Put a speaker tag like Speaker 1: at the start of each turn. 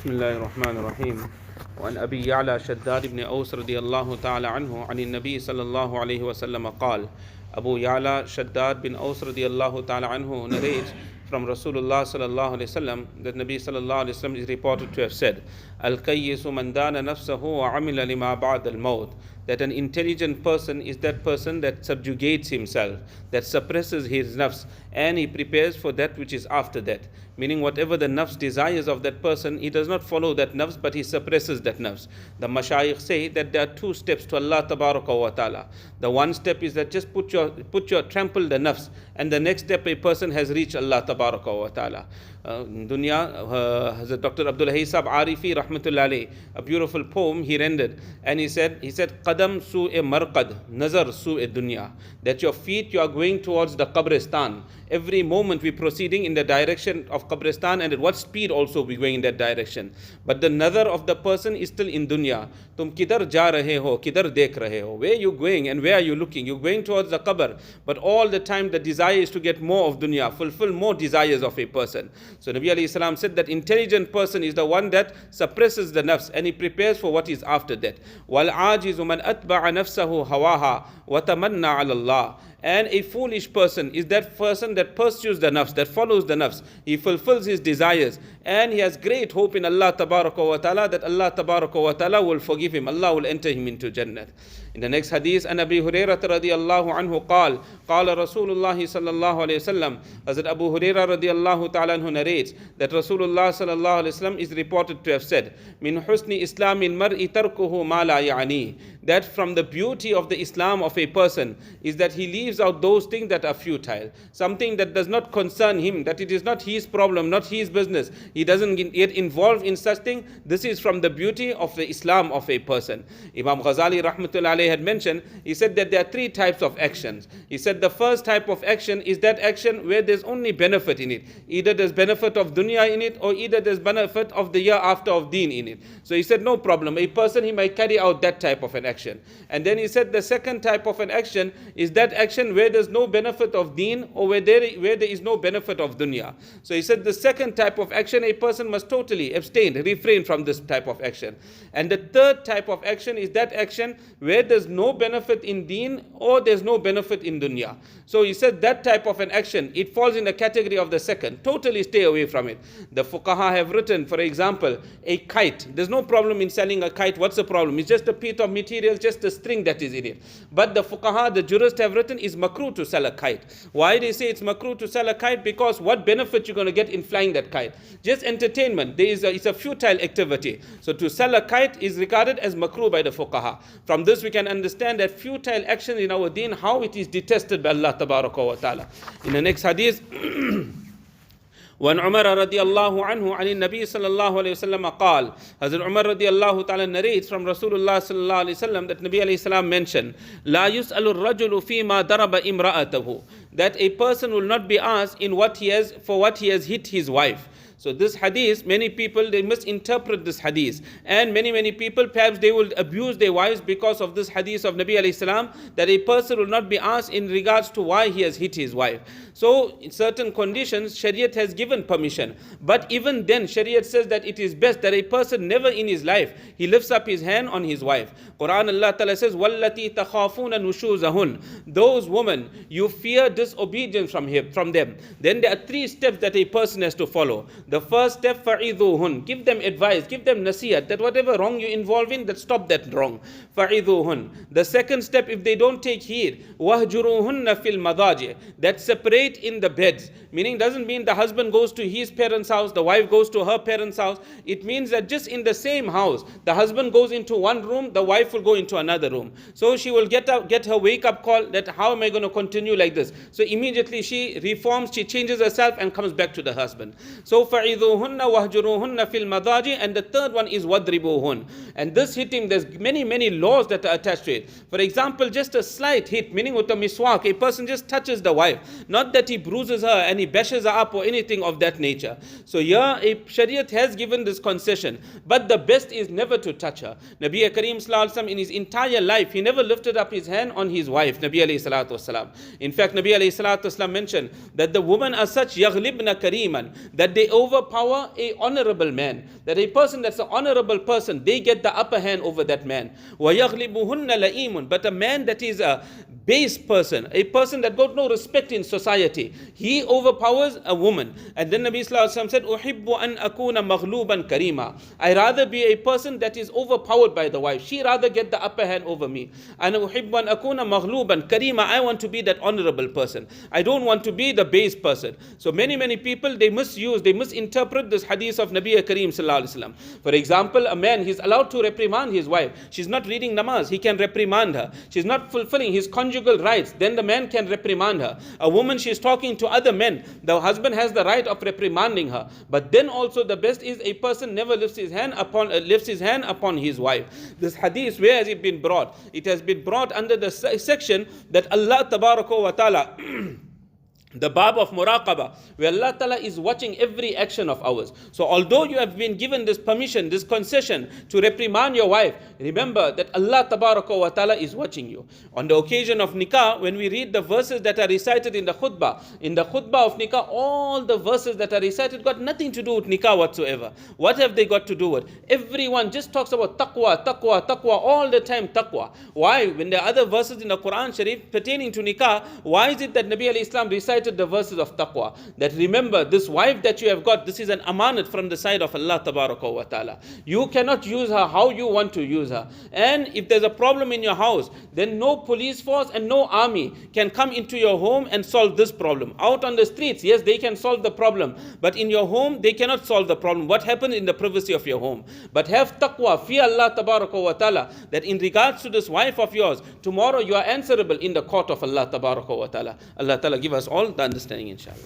Speaker 1: بسم الله الرحمن الرحيم وعن أبي يعلى شداد بن أوس رضي الله تعالى عنه عن النبي صلى الله عليه وسلم قال. Abu Ya'la Shaddad bin Aus radiallahu ta'ala anhu narrates from Rasulullah sallallahu alayhi wasallam that Nabi sallallahu alayhi wasallam is reported to have said, Al-Qayyisu man dana nafsahu wa amila lima ba'd al-maut, that an intelligent person is that person that subjugates himself, that suppresses his nafs, and he prepares for that which is after that. Meaning whatever the nafs desires of that person, he does not follow that nafs, but he suppresses that nafs. The mashayikh say that there are two steps to Allah tabaraka wa ta'ala. The one step is that just trample the nafs, and the next step a person has reached Allah tabaraka wa ta'ala. In dunya, Hazrat Dr. Abdul Haysab Arifi rahmatullah alayhi, a beautiful poem he rendered, and he said qadam su-e marqad, nazar su-e dunya, that your feet, you are going towards the qabristan. Every moment we're proceeding in the direction of qabristan, and at what speed also we're going in that direction. But the nazar of the person is still in dunya. Tum kidhar ja rahe ho, kidhar dekh rahe ho, where you going and where are you looking? You're going towards the qabr, but all the time the desire is to get more of dunya, fulfill more desires of a person. So Nabi alayhi salam said that intelligent person is the one that suppresses the nafs, and he prepares for what is after that. Wal ajizu man atba'a nafsahu hawaha wa tamanna ala Allah. And a foolish person is that person that pursues the nafs, that follows the nafs. He fulfills his desires, and he has great hope in Allah tabaraka wa ta'ala that Allah tabaraka wa ta'ala will forgive him. Allah will enter him into Jannah. In the next hadith, an Abi Hurairah radiyallahu anhu qala Rasulullah sallallahu alayhi wasallam, Hazrat Abu Hurairah radiyallahu ta'ala anhu narrates that Rasulullah sallallahu alayhi wasallam is reported to have said, min husni islamil mar'i tarkuhu ma la ya'ni, that from the beauty of the Islam of a person is that he leaves out those things that are futile, something that does not concern him, that it is not his problem, not his business. He doesn't get involved in such thing. This is from the beauty of the Islam of a person. Imam Ghazali rahmatullahi alayhi had mentioned, he said that there are three types of actions. He said the first type of action is that action where there's only benefit in it. Either there's benefit of dunya in it, or either there's benefit of the year after of deen in it. So he said no problem. A person, he might carry out that type of an action. And then he said the second type of an action is that action where there's no benefit of deen, or where there is no benefit of dunya. So he said the second type of action, a person must totally abstain, refrain from this type of action. And the third type of action is that action where there's no benefit in deen, or there's no benefit in dunya. So he said that type of an action, it falls in the category of the second. Totally stay away from it. The fuqaha have written, for example, a kite. There's no problem in selling a kite. What's the problem? It's just a piece of material, just a string that is in it. But the fuqaha, the jurists have written, is makruh to sell a kite. Why they say it's makruh to sell a kite? Because what benefit you're going to get in flying that kite? Just entertainment. It's a futile activity. So to sell a kite is regarded as makruh by the fuqaha. From this we can understand that futile action in our deen, how it is detested by Allah tabaraka wa ta'ala. In the next hadith, وعن عمر رضي الله عنه عن النبي صلى الله عليه وسلم قال, Hazrat Umar رضي الله تعالى narrates from Rasulullah صلى الله عليه وسلم that Nabi alayhi salam mentioned, لا يسأل الرجل فيما ضرب امرأته, that a person will not be asked for what he has hit his wife. So this hadith, many people, they misinterpret this hadith, and many people, perhaps they will abuse their wives because of this hadith of Nabi alayhi salam, that a person will not be asked in regards to why he has hit his wife. So in certain conditions, Shariat has given permission, but even then Shariat says that it is best that a person never in his life, he lifts up his hand on his wife. Quran, Allah Ta'ala says, وَالَّتِي تَخَافُونَ نُشُوزَهُنْ, those women, you fear disobedience from them. Then there are three steps that a person has to follow. The first step, فَعِذُوهُنْ, give them advice, give them nasiyat, that whatever wrong you involve in, that stop that wrong. فَعِذُوهُنْ. The second step, if they don't take heed, وَهْجُرُوهُنَّ فِي الْمَضَاجِعِ, that separate in the beds. Meaning doesn't mean the husband goes to his parents' house, the wife goes to her parents' house. It means that just in the same house, the husband goes into one room, the wife will go into another room. So she will get her wake-up call that how am I going to continue like this? So immediately she reforms, she changes herself and comes back to the husband. So فَعِذُوهُنَّ وَهْجُرُوهُنَّ فِي الْمَضَاجِعِ, and the third one is وَضْرِبُوهُنَّ. And this hitting, there's many laws that are attached to it. For example, just a slight hit, meaning with a miswak, a person just touches the wife. Not that he bruises her and he bashes her up or anything of that nature. So here a Shariat has given this concession, but the best is never to touch her. Nabi Kareem sallallahu alaihi wasallam in his entire life, he never lifted up his hand on his wife, Nabi alayhi salatu wasalam. In fact, Nabi alayhi salatu wasalam mentioned that the women are such yaghlibna kareeman, that they overpower a honorable man. That a person that's an honorable person, they get the upper hand over that man. وَيَغْلِبُهُنَّ لَئِيمٌ. But a man that is a base person, a person that got no respect in society, he overpowers a woman. And then Nabi Sallallahu Alaihi Wasallam said, أُحِبُّ أَنْ أَكُونَ مَغْلُوبًا كَرِيمًا. I rather be a person that is overpowered by the wife. She rather get the upper hand over me. And أُحِبُّ أَنْ أَكُونَ مَغْلُوبًا كَرِيمًا. I want to be that honorable person. I don't want to be the base person. So many people, they misinterpret this hadith of Nabi Kareem Sallallahu Alaihi Wasallam. For example, a man, he's allowed to reprimand his wife. She's not reading namaz, he can reprimand her. She's not fulfilling his conjugal rights, then the man can reprimand her. A woman, she's talking to other men, the husband has the right of reprimanding her. But then also the best is a person never lifts his hand upon his wife. This hadith, where has it been brought? It has been brought under the section that Allah Tabaraka wa Ta'ala the bab of muraqabah, where Allah Ta'ala is watching every action of ours. So although you have been given this permission, this concession to reprimand your wife, remember that Allah Ta'ala is watching you. On the occasion of nikah, when we read the verses that are recited in the khutbah of nikah, all the verses that are recited got nothing to do with nikah whatsoever. What have they got to do with? Everyone just talks about taqwa, all the time taqwa. Why? When there are other verses in the Quran Sharif pertaining to nikah, why is it that Nabi alayhi Islam recited the verses of taqwa? That remember, this wife that you have got, this is an amanat from the side of Allah Tabaraka wa Ta'ala. You cannot use her how you want to use her. And if there's a problem in your house, then no police force and no army can come into your home and solve this problem. Out on the streets, yes, they can solve the problem, but in your home, they cannot solve the problem. What happened in the privacy of your home? But have taqwa, fear Allah Tabaraka wa Ta'ala, that in regards to this wife of yours, tomorrow you are answerable in the court of Allah Tabaraka wa Ta'ala. Allah Ta'ala give us all the understanding, inshallah.